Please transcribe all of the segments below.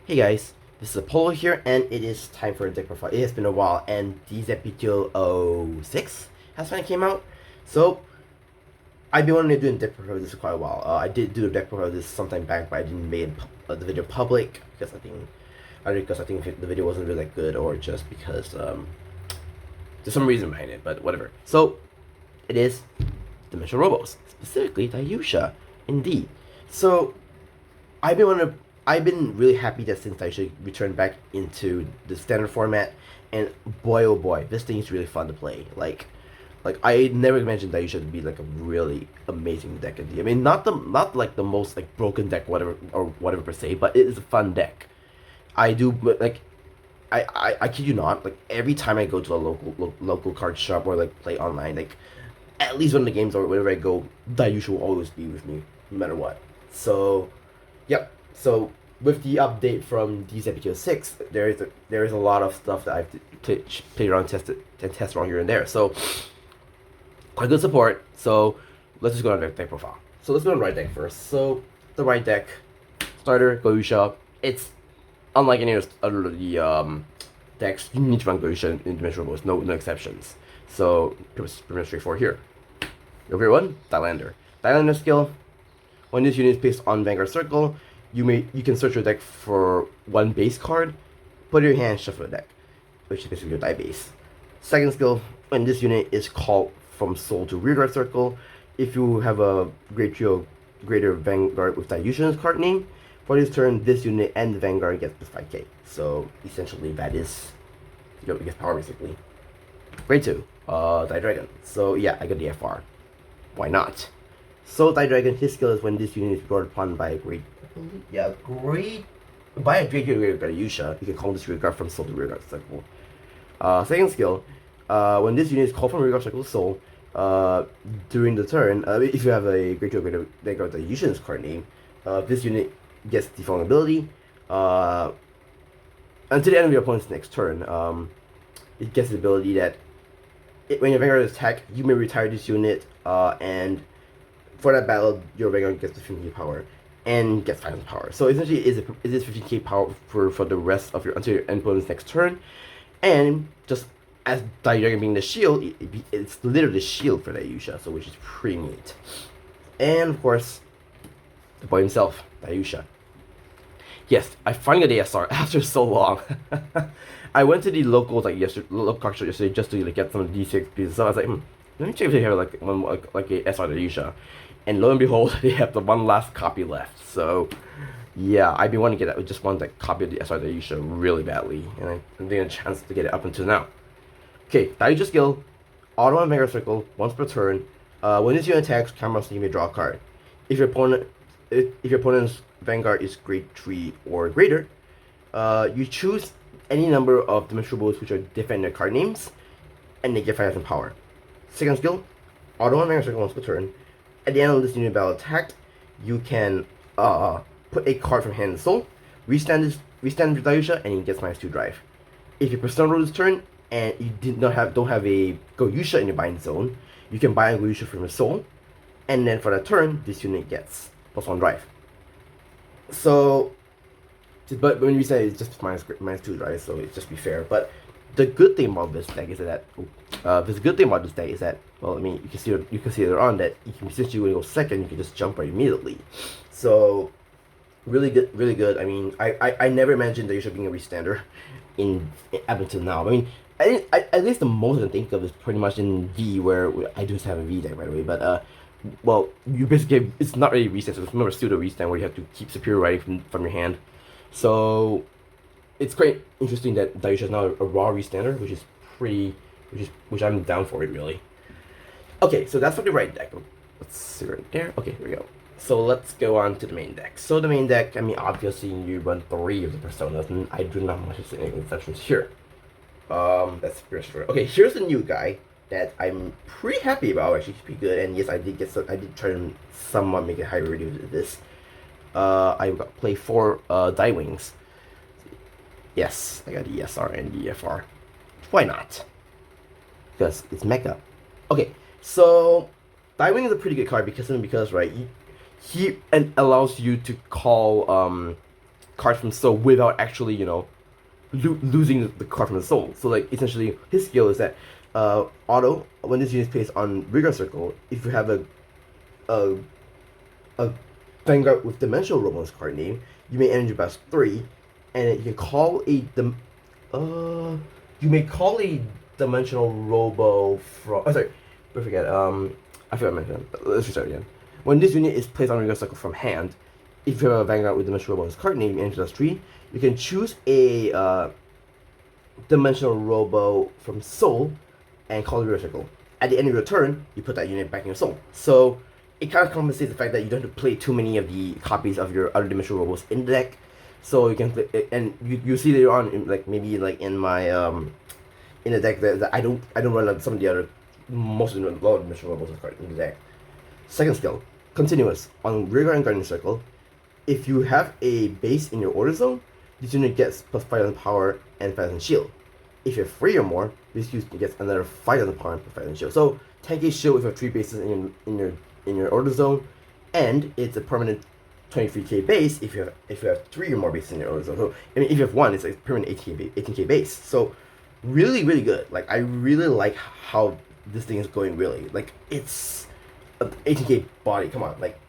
Hey guys, this is Apollo here, and it is time for a deck profile. It has been a while, and DZ-BT06 has finally came out. So, I've been wanting to do a deck profile of this for quite a while. I did do a deck profile of this sometime back, but I didn't make the video public because I think the video wasn't really that good, or just because there's some reason behind it. But whatever. So, it is Dimensional Robos, specifically Daiyusha, indeed. So, I've been wanting to I've been really happy that since Daiyusha returned back into the standard format, and boy oh boy, this thing is really fun to play. Like I never imagined Daiyusha to be like a really amazing deck indeed. I mean, not like the most like broken deck whatever per se, but it is a fun deck. I do like I kid you not, like every time I go to a local card shop or like play online, like at least one of the games or wherever I go, Daiyusha will always be with me no matter what. So, yep. So with the update from DZ-BT06, there is a lot of stuff that I've played around, test around here and there. So quite good support. So let's just go on the deck profile. So let's go on the right deck first. So the right deck starter Daiyusha. It's unlike any other of the decks. You need to run Daiyusha in Dimensional Robos, no exceptions. So pretty much straightforward here. Your favorite one, Dailander. Dailander skill. When this unit is placed on Vanguard Circle, you can search your deck for one base card, put it in your hand, shuffle the deck, which is basically your die base. Second skill, when this unit is called from Soul to Rearguard Circle, if you have a greater Vanguard with Daiyusha's card name, for this turn, this unit and the Vanguard gets plus 5k. So essentially that is, it gets power basically. Grade 2, Die Dragon. So yeah, I got the FR. Why not? So Die Dragon, his skill is when this unit is brought upon by a great Daiyusha, you can call this rearguard from Soul to Rearguard Circle. Second skill, when this unit is called from Rearguard Circle to Soul, during the turn, if you have a great Vanguard Daiyusha's card name, this unit gets default ability. Until the end of your opponent's next turn, it gets the ability that when your Vanguard is attacked, you may retire this unit, and for that battle, your Vanguard gets the 15k power and gets final power. So essentially, it is 15k power for the rest of until your opponent's next turn, and just as Die Dragon being the shield, it's literally the shield for Daiyusha, so which is pretty neat. And of course, the boy himself, Daiyusha. Yes, I finally got the SR after so long. I went to the local card shop yesterday just to get some of the D6 pieces. So I was like, let me check if they have like a SR Daiyusha. And lo and behold, they have the one last copy left. So yeah, I've been wanting to get that. Just want that copy of the SR Daiyusha really badly, and I'm getting a chance to get it up until now. Okay, Daiyusha skill, auto on Vanguard Circle once per turn. When this unit attacks, cameras you may draw a card. If your opponent's Vanguard is grade 3 or greater, you choose any number of Dimensional Robos which are different in their card names, and they get 5,000 power. Second skill, auto on Vanguard Circle once per turn. At the end of this unit battle attack, you can put a card from hand and soul, restand with Daiyusha, and he gets -2 drive. If your Persona roll this turn and you don't have a Daiyusha in your buying zone, you can buy a Daiyusha from your soul, and then for that turn, this unit gets +1 drive. So, but when we say it's just -2 drive, so it's just be fair. But the good thing about this deck is that well, I mean, you can see later on that since you want to go second, you can just jump right immediately. So really good. I mean, I never imagined Daiyusha being a restander up until now. I mean, at least the most I can think of is pretty much in V, where I do have a V deck by the way, but well, you basically it's not really restand, so it's more a pseudo restand where you have to keep superior writing from your hand. So it's quite interesting that Daiyusha is now a raw restander, which I'm down for it really. Okay, so that's for the right deck. Let's see right there. Okay, here we go. So let's go on to the main deck. So the main deck, I mean, obviously you run 3 of the personas, and I do not much of any exceptions here. That's first for okay. Here's the new guy that I'm pretty happy about. Actually, it's pretty good. And yes, I did try to somewhat make it higher rating with this. I play 4 Die Wings. Yes, I got the ESR and the FR. Why not? Because it's mecha. Okay, so Daiyusha is a pretty good card because right, he allows you to call cards from soul without actually, losing the card from the soul. So like essentially his skill is that auto, when this unit is placed on rigor circle, if you have a Vanguard with dimensional Robo on card name, you may energy blast 3, and you can call you may call a dimensional Robo from. Oh, sorry, I forget. I forgot to mention. Let's restart again. When this unit is placed on rigor circle from hand, if you have a Vanguard with dimensional Robo on card name, energy blast 3, you can choose a dimensional Robo from soul and call it rigor circle. At the end of your turn, you put that unit back in your soul. So it kind of compensates the fact that you don't have to play too many of the copies of your other dimensional Robos in the deck. So you can play, and you see later on, maybe in my in the deck that I don't run some of the other most of the lower dimensional Robos in the deck. Second skill, continuous on rigor and guardian circle. If you have a base in your order zone, this unit gets plus 5,000 power and 5,000 shield. If you have 3 or more, this unit gets another 5,000 power and 5,000 shield. So 10k shield if you have 3 bases in your order zone, and it's a permanent 23k base if you have 3 or more bases in your order zone. So I mean, if you have 1, it's a permanent 18k base. So really good. Like I really like how this thing is going. Really, like it's a 18k body. Come on, like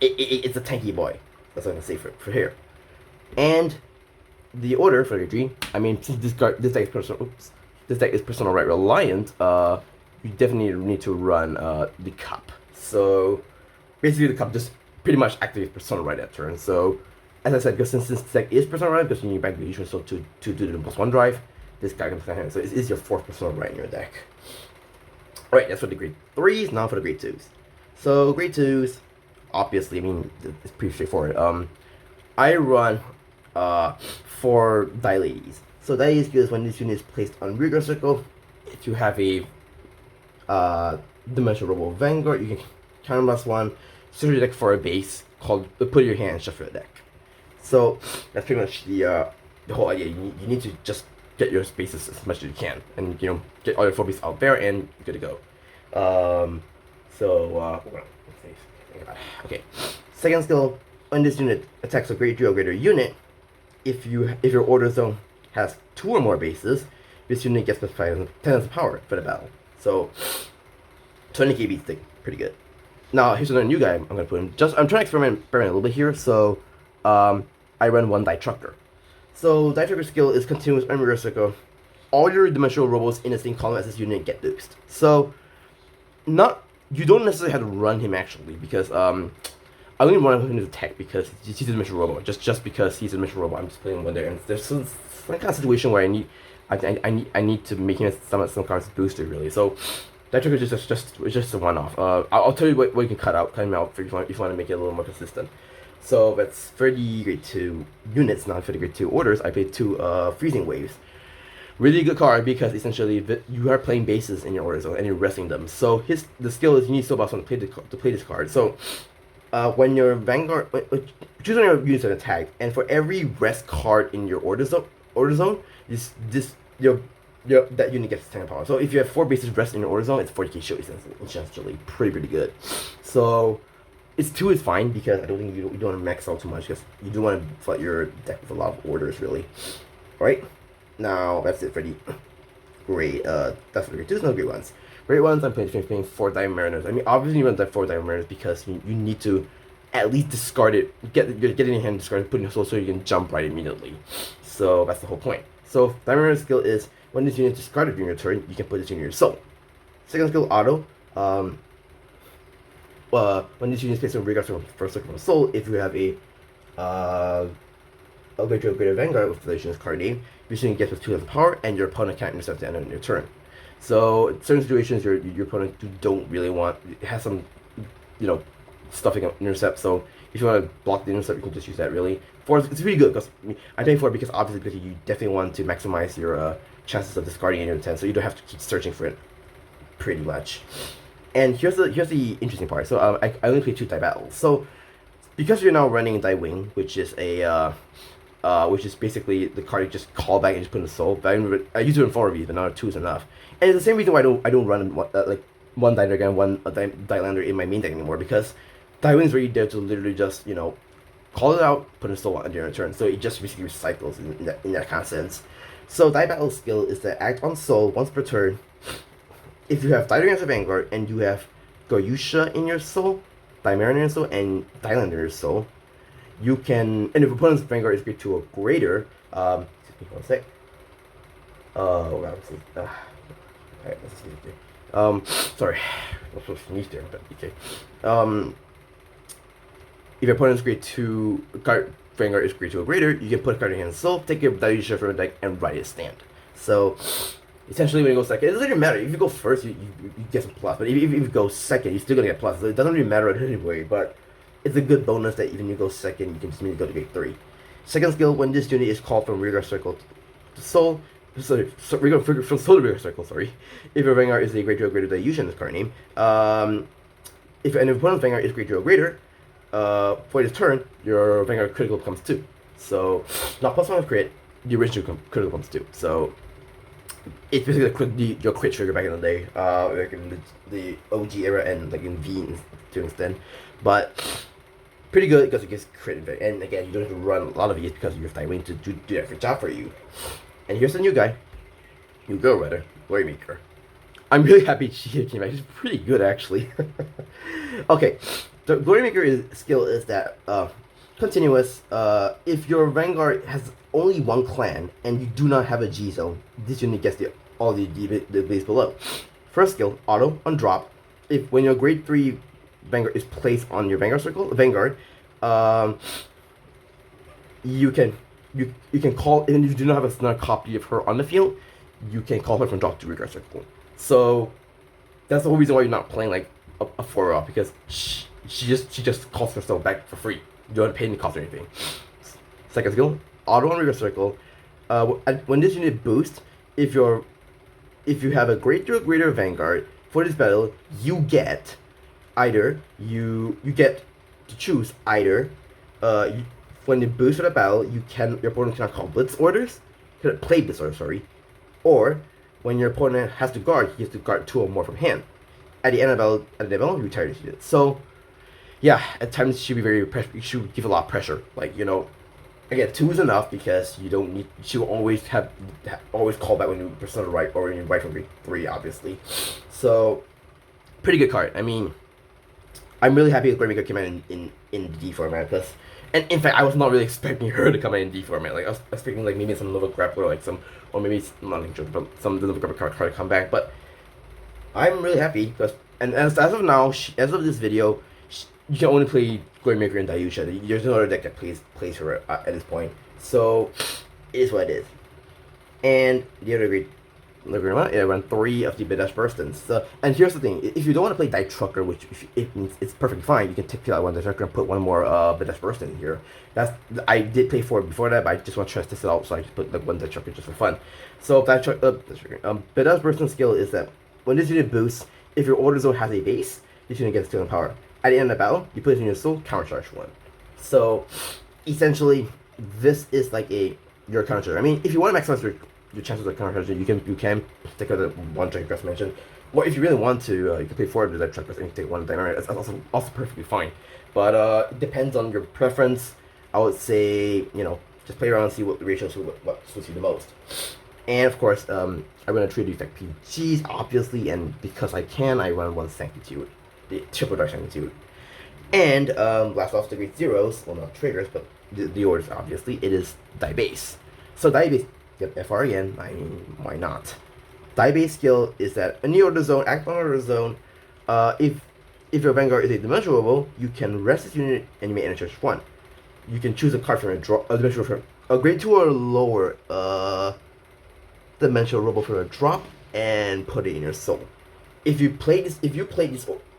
it's a tanky boy. That's what I'm gonna say for here. And the order for your dream. I mean, since this deck is personal right reliant. You definitely need to run the cup. So basically the cup just pretty much activates persona right that turn. So as I said, because since this deck is persona right, because you need back Daiyusha so to do the +1 drive, this guy can play hand. So it is your 4th persona right in your deck. Alright, that's for the grade 3s, now for the grade 2s. So grade 2s, obviously, I mean, it's pretty straightforward. I run 4 Dailadies. So Dailadies is when this unit is placed on rigor circle. If you have a dimensional Robo Vanguard, you can counter +1, search your deck for a base called put your hand and shuffle your deck. So that's pretty much the whole idea. You need to just get your spaces as much as you can, and get all your 4 bases out there, and you're good to go. Okay. Second skill, when this unit attacks a grade 3 or greater unit, if your order zone has 2 or more bases, this unit gets plus 10,000 power for the battle. So 20k beats thing, pretty good. Now here's another new guy I'm gonna put in. I'm trying to experiment a little bit here. So I run 1 Die Trucker. So Die Trucker skill is continuous and rigor circle. All your dimensional Robos in the same column as this unit get boosted. So you don't necessarily have to run him actually, because I only run him as a tech because he's a dimensional Robo. Just because he's a dimensional Robo, I'm just playing 1 there, and there's some kind of situation where I need to make him some cards boosted really. So that trick is just a one-off. I'll tell you what you can cut him out if you want to make it a little more consistent. So that's for the grade 2 units. Now for the grade 2 orders, I played 2 freezing waves. Really good card because essentially you are playing bases in your order zone and you're resting them. So the skill is you need Soul Blast to play this card. So when your Vanguard, choose on your units that attack, and for every rest card in your order zone, that unit gets 10 power. So if you have 4 bases rest in your order zone, it's 40k shield essentially. Pretty good. So it's 2 is fine because I don't think you don't want to max out too much because you do want to flood your deck with a lot of orders really. Alright, now that's it for the grade. That's for the grade 2s, no grade 1s. Grade 1s, I'm playing 4 Diamond Mariners. I mean, obviously you run 4 Diamond Mariners because you need to at least discard it, get it in your hand, discard it, put it in your soul so you can jump right immediately. So that's the whole point. So Diamond Mariner's skill is when this unit is discarded during your turn, you can put this in your soul. Second skill, auto. When this unit is placed on Vanguard from first circle from soul, if you have a greater Vanguard with the Daiyusha's card name, this unit gets with 2,000 power, and your opponent can't intercept the end of your turn. So in certain situations, your opponent don't really want has some stuff you can intercept. So if you want to block the intercept, you can just use that really. 4 it's really good because I think 4 because obviously because you definitely want to maximize your chances of discarding in your 10, so you don't have to keep searching for it, pretty much. And here's the interesting part. So I only play 2 die battles. So because you're now running Die Wing, which is basically the card you just call back and just put in the soul. But I use it in 4 of these, but now 2 is enough. And it's the same reason why I don't run like 1 Die Dragon, 1 Die Lander in my main deck anymore, because Die Wing is really there to literally just call it out, put a soul on your turn. So it just basically recycles in that kind of sense. So Die Battle skill is to act on soul once per turn. If you have Daiyusha as a Vanguard and you have Daiyusha in your soul, Daimera in your soul, and Thailand in your soul, you can, and if opponent's Vanguard is great to or greater, excuse me 1 sec. Let's see. Alright, let's see. Sorry. I'm supposed to sneeze there, but okay. If your opponent's grade 2, Vanguard is grade 2 or greater, you can put a card in your hand soul, take your Daiyusha from the deck, and write it stand. So, essentially when you go second, it doesn't even matter. If you go first, you get some plus, but if you go second, you're still gonna get plus. So it doesn't really matter anyway, but it's a good bonus that even if you go second, you can just immediately go to grade 3. Second skill, when this unit is called from Rearguard Circle to Soul, we're going from Soul to Rearguard Circle, sorry. If your Vanguard is a grade 2 or greater than Daiyusha in this card name, if an opponent's Vanguard is grade 2 or greater, for this turn, your Vanguard critical becomes 2. So, not plus 1 crit, the original critical becomes 2. So, it's basically your crit trigger back in the day, like in the OG era and like in V to an extent. But, pretty good because it gets crit. And again, you don't have to run a lot of it because you have Tywin to do the extra job for you. And here's the new guy. New girl, rather. Glorymaker. I'm really happy she came back. She's pretty good, actually. Okay. The Glorymaker skill is that continuous. If your Vanguard has only one clan and you do not have a G zone, this unit gets all the base below. First skill, auto on drop. If when your grade 3 Vanguard is placed on your Vanguard circle, you can call, and if you do not have another copy of her on the field, you can call her from drop to Rearguard circle. So that's the whole reason why you're not playing like a 4-off, because she just calls herself back for free. You don't have to pay any cost or anything. Second skill, auto on Rearguard circle. When this unit boosts, if you have a grade 3 or greater Vanguard for this battle, you get you get to choose either when you boost for the battle, your opponent cannot call blitz orders, play blitz orders, sorry, or when your opponent has to guard, he has to guard 2 or more from hand. At the end of the battle, you retire this unit. So, yeah, at times it should be you should give a lot of pressure. Like, you know, again, 2 is enough because you don't need. She will always call back when you press on the right or when you right from grade 3, obviously. So, pretty good card. I mean, I'm really happy that Glorymaker came out in the D format, because, and in fact, I was not really expecting her to come out in D format. Like, I was expecting like maybe some Nova Grappler, like or maybe not but some Nova Grappler card to come back. But I'm really happy because, and as of now, as of this video, you can only play Glorymaker and Daiyusha. There's no other deck that plays her at this point. So it is what it is. And the other great. I run 3 of the Bidash Burstons. So, and here's the thing: if you don't want to play Die Trucker, which it means it's perfectly fine, you can take out one Die Trucker and put one more Bidash Burst in here. I did play 4 before that, but I just want to test this out, so I just put like one Die Trucker just for fun. So Bidash Burston skill is that when this unit boosts, if your order zone has a base, this unit gets stealing power. At the end of the battle, you put it in your soul, countercharge 1. So essentially, this is like your countercharge. I mean, if you want to maximize your chances of countercharge, you can take out the one track Grass mentioned. Or if you really want to, you can play 4 of the track Grass and take 1 Dynamic. That's also perfectly fine. But it depends on your preference. I would say, you know, just play around and see what the ratios what suits you the most. And of course, I run a 3 defect PGs, obviously, and because I can, I run 1 Sanctitude, the triple dark Sanctitude. And last off the grade zeros, well, not triggers, but the orders, obviously, it is die base. So die base. Yep, FR again, I mean, why not? Die base skill is that in the order zone, act on order zone, if your Vanguard is a dimensional Robo, you can rest this unit and you may enter charge 1. You can choose a card from a dimensional from a grade 2 or lower dimensional Robo for a drop and put it in your soul. If you play this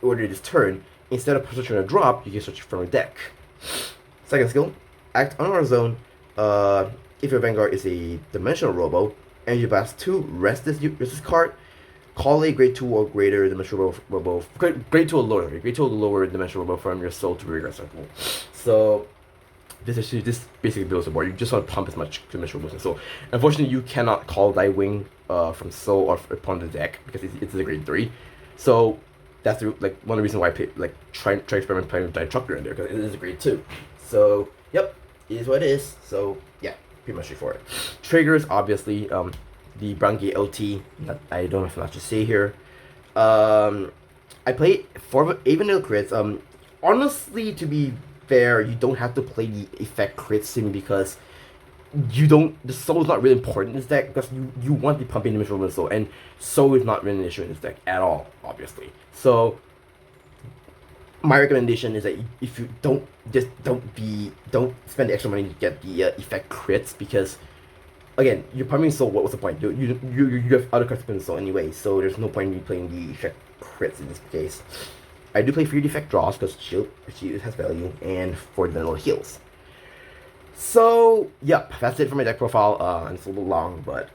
order this turn, instead of searching a drop, you can search from a deck. Second skill, act on order zone, if your Vanguard is a dimensional Robo, and you pass 2, rest this card, call a grade 2 or greater dimensional Robo, grade 2 or lower dimensional Robo from your soul to Rearguard circle. So this basically builds the board. You just want to pump as much dimensional Robos in soul. Unfortunately, you cannot call Die Wing from soul or upon the deck because it's a grade 3. So that's one of the reasons why I try experiment playing with Die Trucker in there, because it is a grade 2. So is what it is. So yeah, pretty much straightforward. Triggers, obviously, the Brangi LT. I don't know if much to say here. I played 8 vanilla crits. Honestly, to be fair, you don't have to play the effect crits simply because the soul is not really important in this deck because you want the pumping damage from the soul, and soul is not really an issue in this deck at all, obviously. So my recommendation is that if you don't spend the extra money to get the effect crits, because again, you're pumping soul. What was the point? You have other cards to spend soul anyway, so there's no point in you playing the effect crits in this case. I do play for your defect draws because shield has value, and for the vanilla heals. So, yep, that's it for my deck profile. It's a little long, but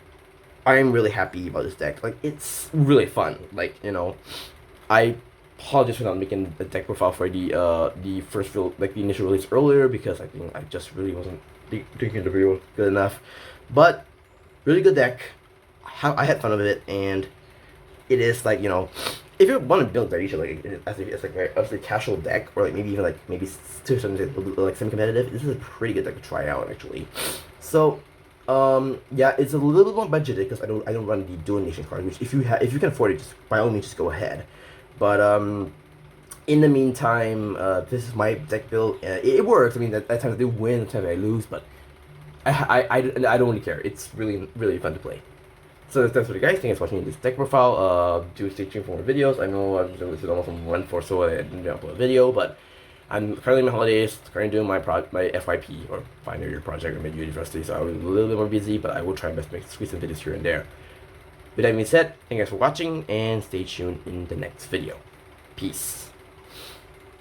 I'm really happy about this deck. Like, it's really fun. Like, you know, I apologize for not making the deck profile for the first the initial release earlier, because I think I just really wasn't thinking the video good enough. But really good deck. I had fun with it, and it is like, you know, if you want to build Daiyusha like as a casual deck, or like maybe even like to some like semi-competitive, this is a pretty good deck to try out actually. So yeah, it's a little bit more budgeted because I don't run the dual nation card, which if you can afford it, just by all means just go ahead. But in the meantime, this is my deck build. It works. I mean, at times I do win, at times I lose, but I don't really care. It's really fun to play. So that's what, guys. Thanks for watching this deck profile. Do stay tuned for more videos. I know I've been listed almost 1 for so I didn't upload a video, but I'm currently in my holidays, currently doing my FYP, or final year project at my university, so I was a little bit more busy, but I will try my best to squeeze some videos here and there. With that being said, thank you guys for watching, and stay tuned in the next video. Peace.